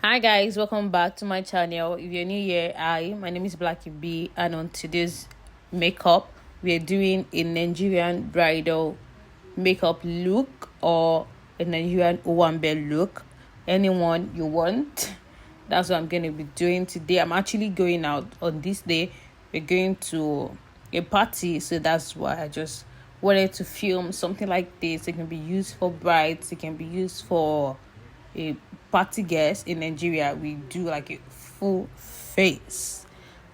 Hi guys, welcome back to my channel. If you're new here, my name is Blackie B, and on today's makeup we're doing a Nigerian bridal makeup look or a Nigerian Owambe look. Anyone you want. That's what I'm going to be doing today. I'm actually going out on this day. We're going to a party, so that's why I just wanted to film something like this. It can be used for brides, it can be used for a party guest. In Nigeria, we do like a full face.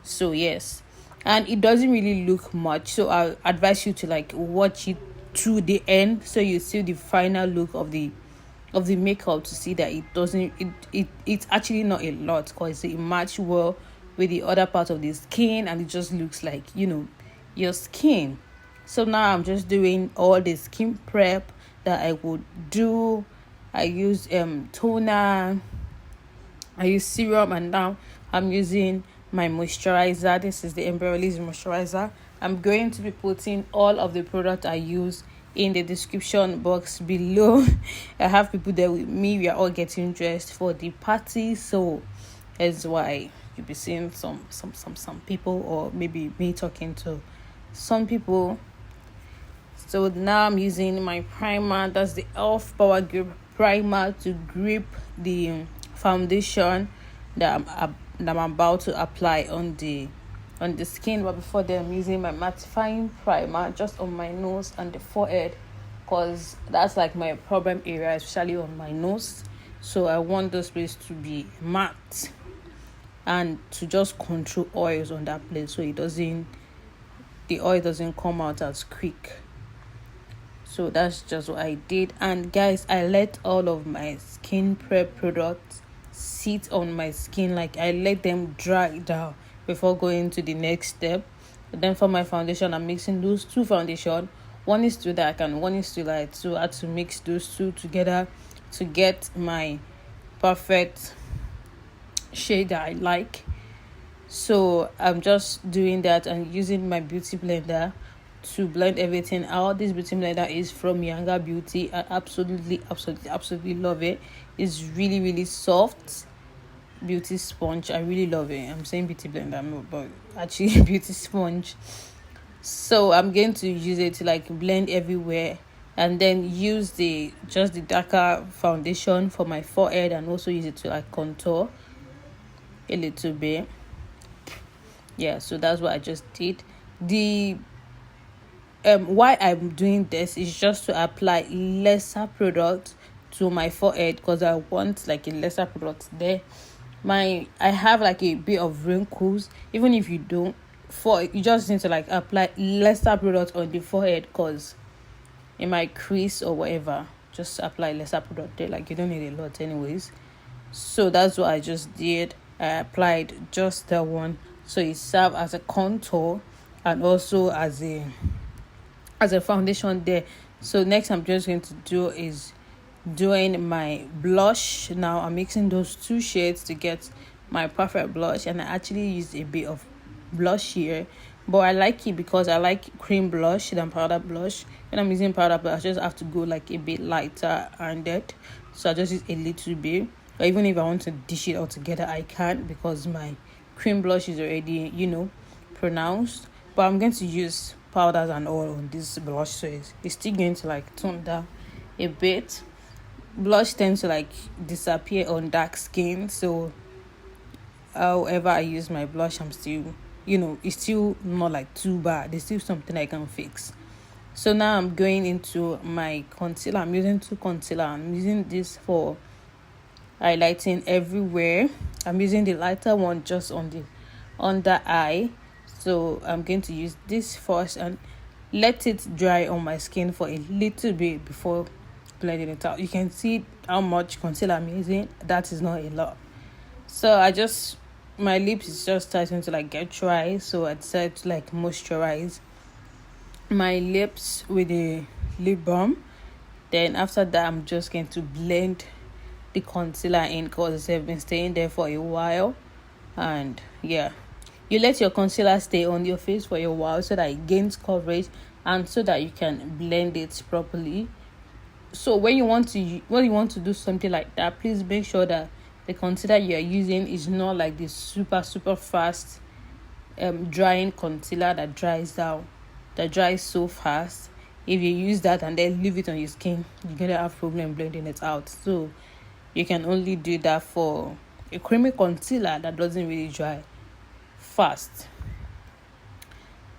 So yes, and it doesn't really look much. So I'll advise you to like watch it through the end, so you see the final look of the makeup, to see that it's actually not a lot, because it match well with the other part of the skin, and it just looks like your skin. So now I'm just doing all the skin prep that I would do. I use toner, I use serum, and now I'm using my moisturizer. This is the Embrolysse moisturizer. I'm going to be putting all of the product I use in the description box below. I have people there with me. We are all getting dressed for the party, so that's why you'll be seeing some people, or maybe me talking to some people. So now I'm using my primer. That's the e.l.f. Power Grip primer to grip the foundation that I'm about to apply on the skin. But before that, I'm using my mattifying primer just on my nose and the forehead, because that's like my problem area, especially on my nose. So I want those places to be matte and to just control oils on that place, so the oil doesn't come out as quick. So that's just what I did. And guys, I let all of my skin prep products sit on my skin. Like, I let them dry down before going to the next step. But then for my foundation, I'm mixing those two foundation. One is too dark and one is too light. So I had to mix those two together to get my perfect shade that I like. So I'm just doing that and using my beauty blender to blend everything out. This beauty blender is from Younger Beauty. I absolutely love it. It's really soft beauty sponge. I really love it. I'm saying beauty blender, no, but actually beauty sponge. So I'm going to use it to like blend everywhere, and then use the darker foundation for my forehead, and also use it to like contour a little bit. Yeah, so that's what I just did. The why I'm doing this is just to apply lesser product to my forehead, because I want like a lesser product there. I have like a bit of wrinkles. Even if you don't, you just need to like apply lesser product on the forehead, because it might crease or whatever. Just apply lesser product there. Like, you don't need a lot anyways. So that's what I just did. I applied just that one, so it served as a contour and also as a foundation there. So next I'm just going to do is doing my blush. Now I'm mixing those two shades to get my perfect blush, and I actually used a bit of blush here, but I like it because I like cream blush than powder blush. When I'm using powder blush, I just have to go like a bit lighter and that, so I just use a little bit. Or even if I want to dish it all together, I can, because my cream blush is already pronounced. But I'm going to use powders and all on this blush, so it's still going to like tone down a bit. Blush tends to like disappear on dark skin, so however I use my blush, I'm still it's still not like too bad. There's still something I can fix. So now I'm going into my concealer. I'm using two concealer. I'm using this for highlighting everywhere. I'm using the lighter one just on the under eye. So I'm going to use this first and let it dry on my skin for a little bit before blending it out. You can see how much concealer I'm using. That is not a lot. So my lips is just starting to like get dry, so I decided to like moisturize my lips with a lip balm. Then after that, I'm just going to blend the concealer in, because it's been staying there for a while. And yeah, you let your concealer stay on your face for a while so that it gains coverage and so that you can blend it properly. So when you want to do something like that, please make sure that the concealer you are using is not like this super fast drying concealer that dries so fast. If you use that and then leave it on your skin, you're gonna have problem blending it out. So you can only do that for a creamy concealer that doesn't really dry fast.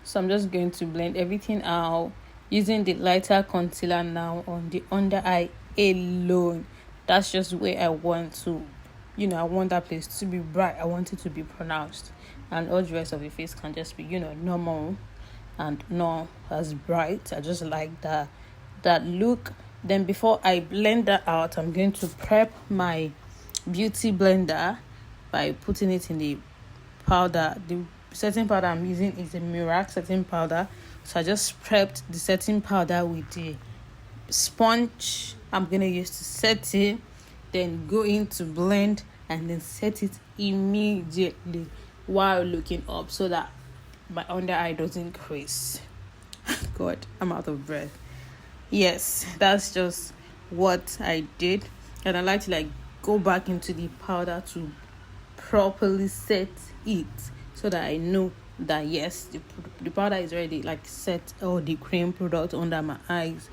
So I'm just going to blend everything out using the lighter concealer now on the under eye alone. That's just where I want to, I want that place to be bright. I want it to be pronounced, and all the rest of the face can just be, normal and not as bright. I just like that look. Then before I blend that out, I'm going to prep my beauty blender by putting it in the powder. The setting powder I'm using is a Merak setting powder. So I just prepped the setting powder with the sponge I'm going to use to set it. Then go in to blend and then set it immediately while looking up so that my under eye doesn't crease. God, I'm out of breath. Yes, that's just what I did. And I like to go back into the powder to properly set it so that I know that yes, the powder is already set all the cream product under my eyes.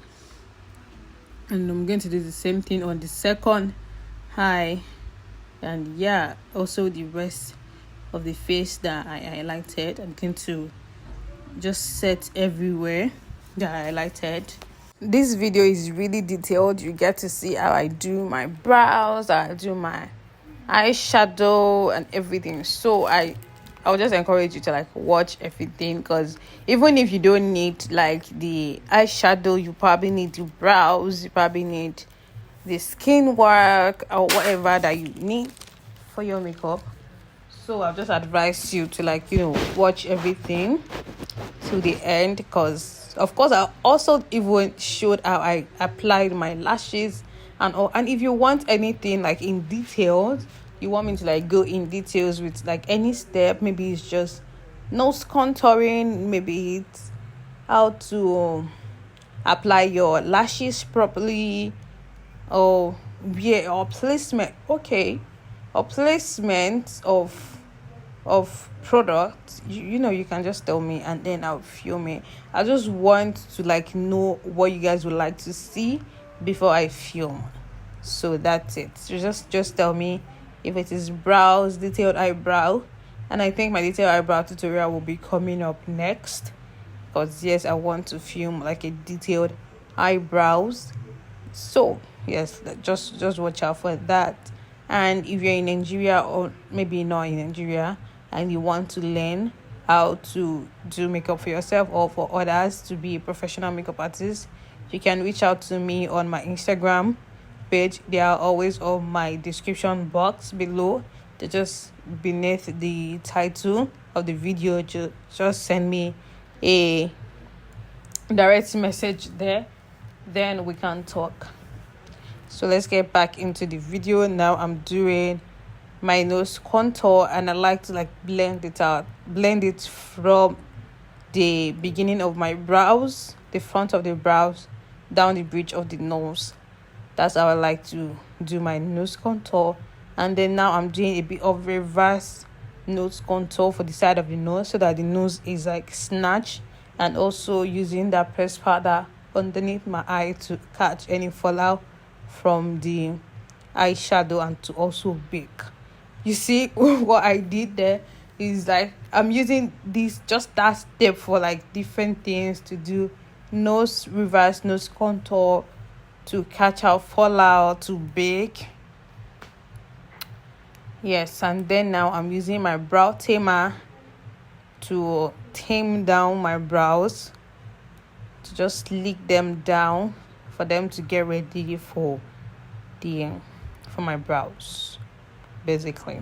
And I'm going to do the same thing on the second eye, and also the rest of the face that I highlighted. I'm going to just set everywhere that I highlighted. This video is really detailed. You get to see how I do my brows, how I do my eyeshadow and everything. So I would just encourage you to watch everything, because even if you don't need the eyeshadow, you probably need the brows, you probably need the skin work or whatever that you need for your makeup. So I'll just advise you to watch everything to the end, because of course I also even showed how I applied my lashes and all. And if you want anything in details, you want me to go in details with any step, maybe it's just nose contouring, maybe it's how to apply your lashes properly, or placement, or placement of product, you can just tell me and then I'll film it. I just want to know what you guys would like to see before I film. So that's it. So just tell me if it is brows, detailed eyebrow, and I think my detailed eyebrow tutorial will be coming up next, because yes, I want to film a detailed eyebrows. So yes, just watch out for that. And if you're in Nigeria, or maybe not in Nigeria, and you want to learn how to do makeup for yourself or for others to be a professional makeup artist, you can reach out to me on my Instagram page. They are always on my description box below. They're just beneath the title of the video. Just send me a direct message there, then we can talk. So let's get back into the video. Now I'm doing my nose contour, and I like to blend it from the beginning of my brows, the front of the brows, down the bridge of the nose. That's how I like to do my nose contour. And then now I'm doing a bit of reverse nose contour for the side of the nose, so that the nose is snatched, and also using that pressed powder underneath my eye to catch any fallout from the eyeshadow and to also bake. You see what I did there is I'm using that step for different things, to do reverse nose contour, to catch out fallout, to bake. Yes, and then now I'm using my brow tamer to tame down my brows, to just lick them down for them to get ready for my brows, basically.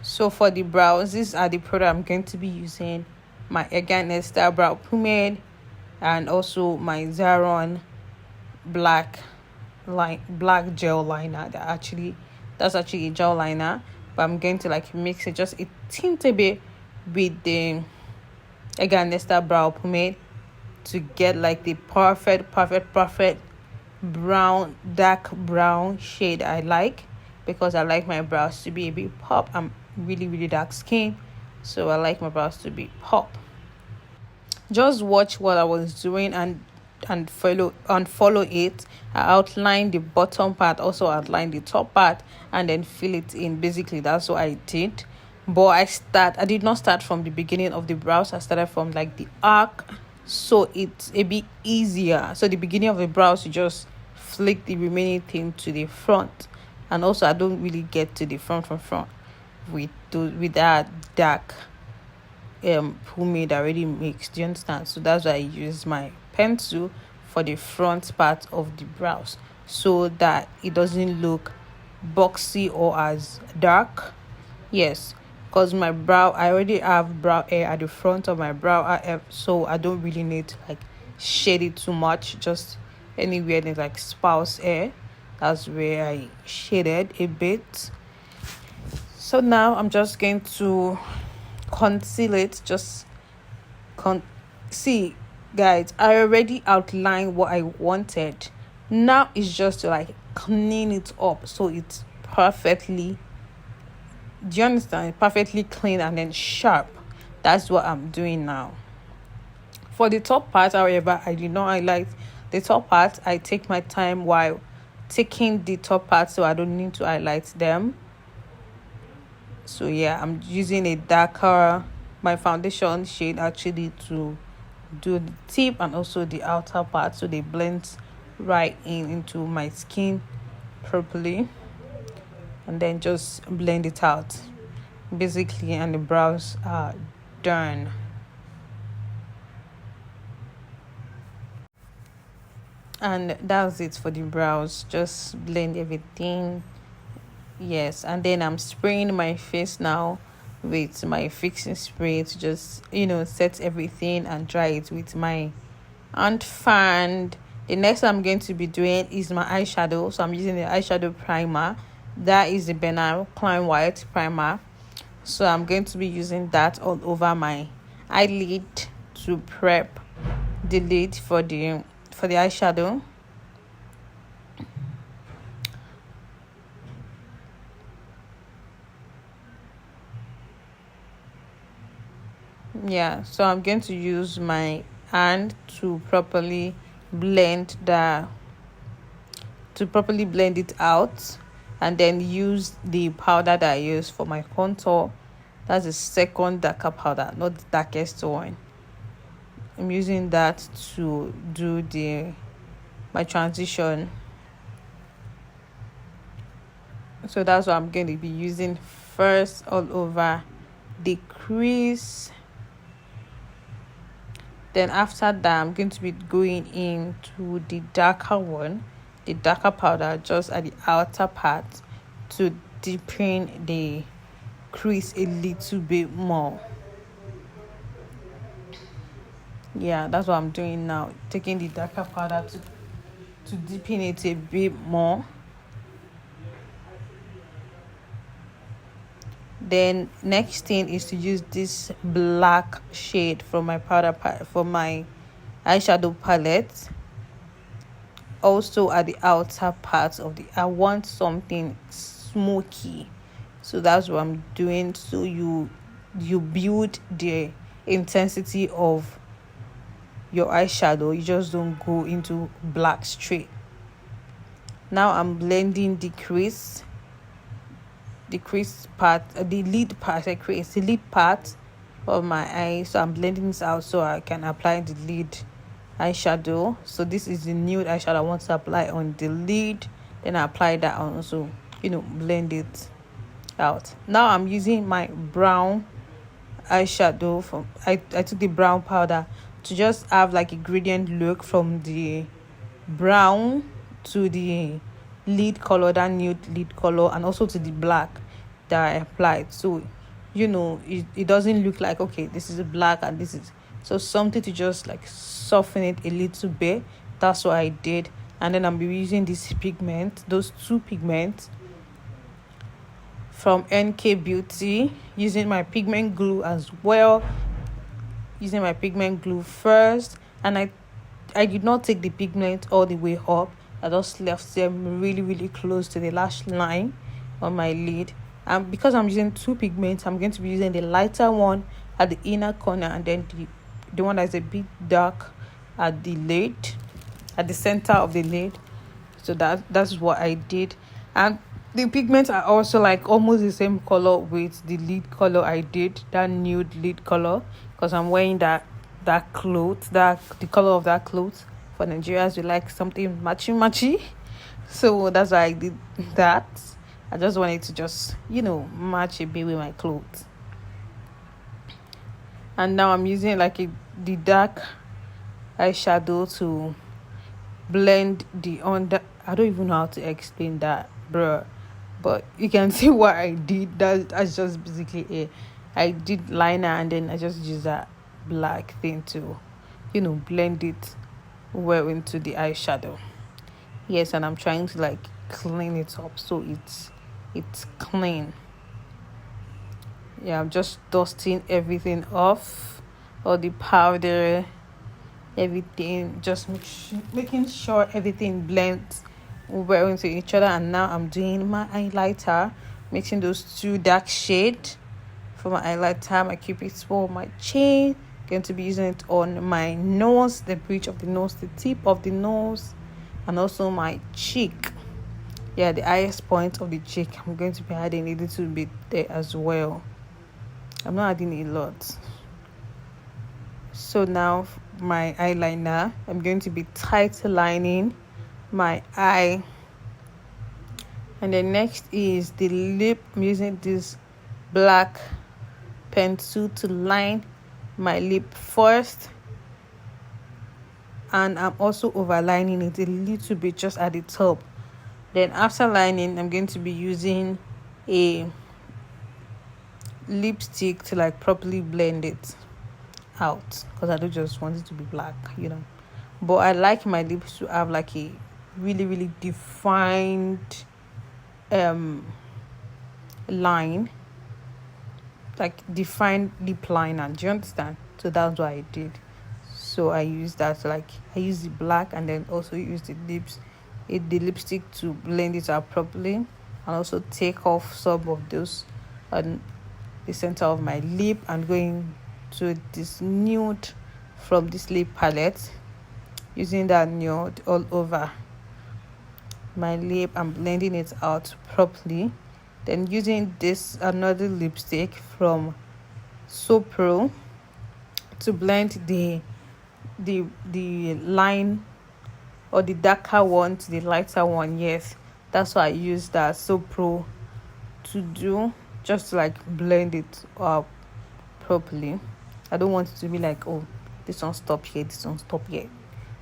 So for the brows, these are the product I'm going to be using: my Yglam brow pomade, and also my Zaron black gel liner. That's actually a gel liner, but I'm going to mix it just a tiny bit with the Yglam brow pomade to get the perfect brown, dark brown shade I like. because I like my brows to be a bit pop. I'm really really dark skin, so I like my brows to be pop. Just watch what I was doing and follow it. I outlined the bottom part, also outlined the top part, and then fill it in. Basically that's what I did. But I did not start from the beginning of the brows. I started from like the arc, so it's a bit easier. So the beginning of the brows, you just flick the remaining thing to the front. And also I don't really get to the front with that dark pomade already mixed. Do you understand? So that's why I use my pencil for the front part of the brows, so that it doesn't look boxy or as dark. Yes, because my brow, I already have brow hair at the front of my brow, so I don't really need to like shade it too much. Just anywhere there's like spouse hair, that's where I shaded a bit. So now I'm just going to conceal it. See, guys, I already outlined what I wanted. Now it's just to like clean it up so it's perfectly, do you understand, perfectly clean and then sharp. That's what I'm doing now. For the top part, however, I did not highlight the top part. I take my time while taking the top part, so I don't need to highlight them. So yeah, I'm using my foundation shade actually to do the tip and also the outer part, so they blend right into my skin properly, and then just blend it out basically, and the brows are done. And that's it for the brows. Just blend everything. Yes, and then I'm spraying my face now with my fixing spray to just set everything and dry it with my hand fan. The next I'm going to be doing is my eyeshadow. So I'm using the eyeshadow primer. That is the Banana Klein White primer. So I'm going to be using that all over my eyelid to prep the lid for the eyeshadow. Yeah, so I'm going to use my hand to properly blend it out, and then use the powder that I use for my contour. That's the second darker powder, not the darkest one. I'm using that to do my transition. So that's what I'm going to be using first all over the crease. Then after that, I'm going to be going into the darker one, the darker powder, just at the outer part to deepen the crease a little bit more. Yeah, that's what I'm doing now. Taking the darker powder to deepen it a bit more. Then next thing is to use this black shade from my for my eyeshadow palette. Also at the outer part I want something smoky, so that's what I'm doing. So you build the intensity of your eyeshadow. You just don't go into black straight. Now I'm blending the part, the lid part of my eye. So I'm blending this out so I can apply the lid eyeshadow. So this is the nude eyeshadow I want to apply on the lid. Then I apply that on, also blend it out. Now I'm using my brown eyeshadow I took the brown powder to just have like a gradient look from the brown to the lid color, that nude lid color, and also to the black that I applied. So it doesn't look like, okay, this is black and this is, so something to just like soften it a little bit. That's what I did. And then I'm using those two pigments from NK Beauty, using my pigment glue as well. Using my pigment glue first, and I did not take the pigment all the way up. I just left them really really close to the lash line. on my lid. And because I'm using two pigments, I'm going to be using the lighter one at the inner corner, and then the one that's a bit dark at the lid, at the center of the lid. So that's what I did. And the pigments are also like almost the same color with the lid color I did, that nude lid color, because I'm wearing that cloth, the color of that cloth. For Nigerians, we like something matchy. So that's why I did that. I just wanted to just, match a bit with my clothes. And now I'm using like the dark eyeshadow to blend the under. I don't even know how to explain that, bruh. But you can see what I did. That's just basically it. I did liner, and then I just used that black thing to, blend it well into the eyeshadow. Yes, and I'm trying to like clean it up so it's clean. Yeah, I'm just dusting everything off, all the powder, everything, just making sure everything blends well into each other. And now I'm doing my highlighter, mixing those two dark shades for my highlighter, my cupid for my chin. Going to be using it on my nose, the bridge of the nose, the tip of the nose, and also my cheek. Yeah, the highest point of the cheek. I'm going to be adding a little bit there as well. I'm not adding a lot. So now my eyeliner, I'm going to be tight lining my eye. And then next is the lip. I'm using this black pencil to line my lip first. And I'm also overlining it a little bit just at the top. Then after lining, I'm going to be using a lipstick to like properly blend it out, because I don't just want it to be black, But I like my lips to have like a really, really defined line, like defined lip liner. Do you understand? So that's what I did. So I used that, like I used the black and then also use the lipstick to blend it out properly, and also take off some of those on the center of my lip, and going to this nude from this lip palette, using that nude all over my lip and blending it out properly. Then using this another lipstick from Soooproo to blend the line, or the darker one to the lighter one. Yes, that's what I use that Soooproo to do, just to like blend it up properly. I don't want it to be like, oh, this one stop here, this one stop here.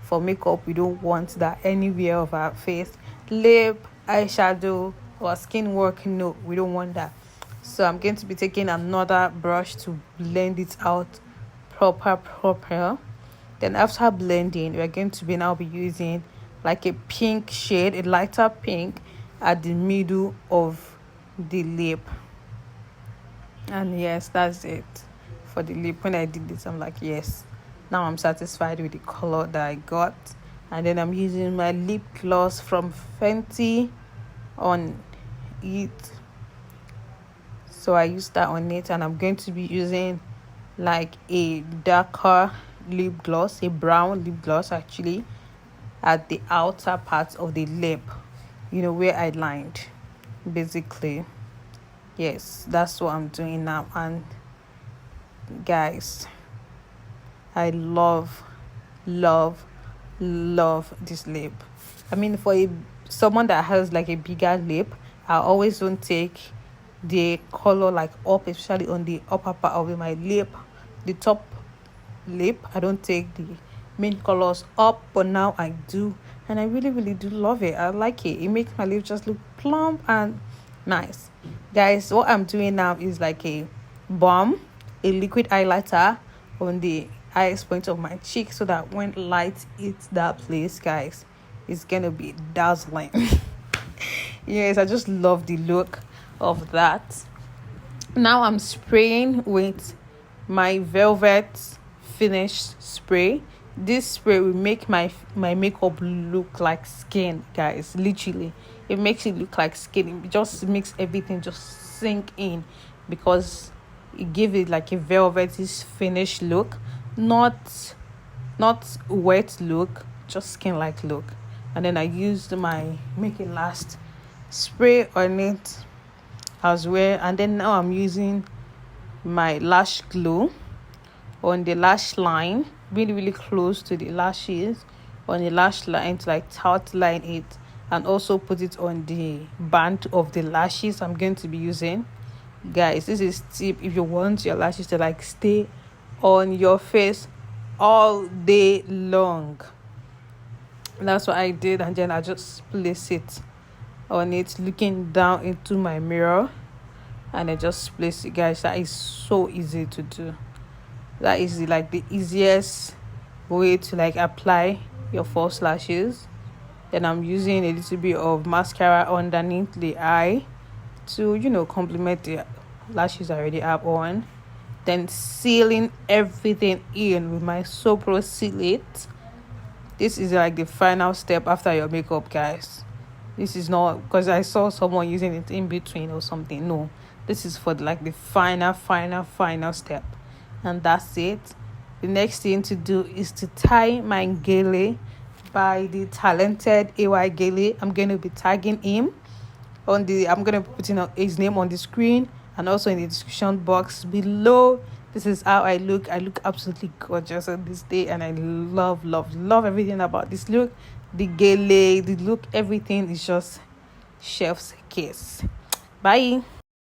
For makeup, we don't want that anywhere of our face, lip, eyeshadow, or skin work. No, we don't want that. So I'm going to be taking another brush to blend it out proper. Then after blending, we're going to be now be using like a pink shade, a lighter pink, at the middle of the lip. And yes, that's it for the lip. When I did this, I'm like, yes, now I'm satisfied with the color that I got. And then I'm using my lip gloss from Fenty on it. So I used that on it, and I'm going to be using like a darker lip gloss, a brown lip gloss actually, at the outer part of the lip, where I lined, basically. Yes, that's what I'm doing now. And guys, I love this lip. I mean, for someone that has like a bigger lip, I always don't take the color like up, especially on the upper part of my lip, the top lip. I don't take the main colors up, but now I do, and I really, really do love it. I like it. It makes my lip just look plump and nice. Guys, what I'm doing now is like a liquid highlighter on the highest point of my cheek, so that when light hits that place, guys, it's gonna be dazzling. Yes, I just love the look of that. Now I'm spraying with my velvet finish spray. this spray will make my makeup look like skin, guys. Literally, it makes it look like skin. It just makes everything just sink in, because it gives it like a velvety finish look, not wet look, just skin like look. And then I used my Make It Last spray on it as well. And then now I'm using my lash glue on the lash line, really close to the lashes, on the lash line, to like outline it, and also put it on the band of the lashes I'm going to be using. Guys, this is tip if you want your lashes to like stay on your face all day long. That's what I did. And then I just place it on it, looking down into my mirror, and I just place it. Guys, that is so easy to do. That is like the easiest way to like apply your false lashes. Then I'm using a little bit of mascara underneath the eye to, you know, complement the lashes I already have on. Then sealing everything in with my Soooproo Seal It. This is like the final step after your makeup, guys. This is not because I saw someone using it in between or something. No, this is for like the final step. And that's it. The next thing to do is to tie my gele by the talented AY Gele. I'm going to be tagging him on the, I'm going to be putting his name on the screen and also in the description box below. This is how I look. I look absolutely gorgeous on this day, and I love everything about this look. The gele, the look, everything is just chef's kiss. Bye.